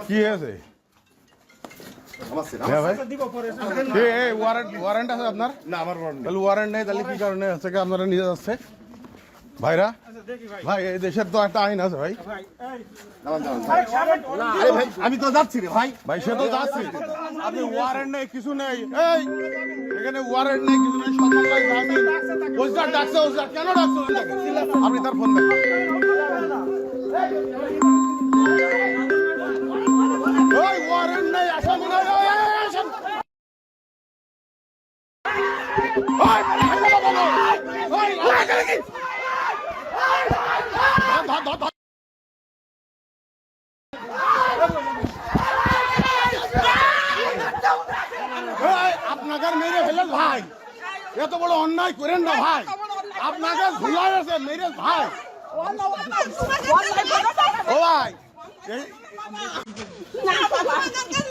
কি আছে ওয়ারেন্ট আছে আপনার? না আমার তাহলে ওয়ারেন্ট নেই, তাহলে কি কারণে হচ্ছে কি আপনারা নিয়ে যাচ্ছে ভাইরা? ভাই এই দেশের তো একটা আইন আছে ভাই। আমি তো যাচ্ছি রে ভাই। ভাই সে তো যাচ্ছে, আপনি ওয়ারেন্ট নেই কিছু নেই, এই এখানে ওয়ারেন্ট নেই কিছু নেই, সকালবেলায় যাবেন ওস্তাদ ডাকছে, ওস্তাদ কেন ডাকছে ওস্তাদকে? আপনি তার ফোন দেখেন। ওই ওয়ারেন্ট নেই, আসামি নাই, ওই আসামি আপনাকে মেরে ফেলেন ভাই, এত বড় অন্যায় করেন না ভাই, আপনাকে ভুলাই আছে মেরে ভাই। ও ভাই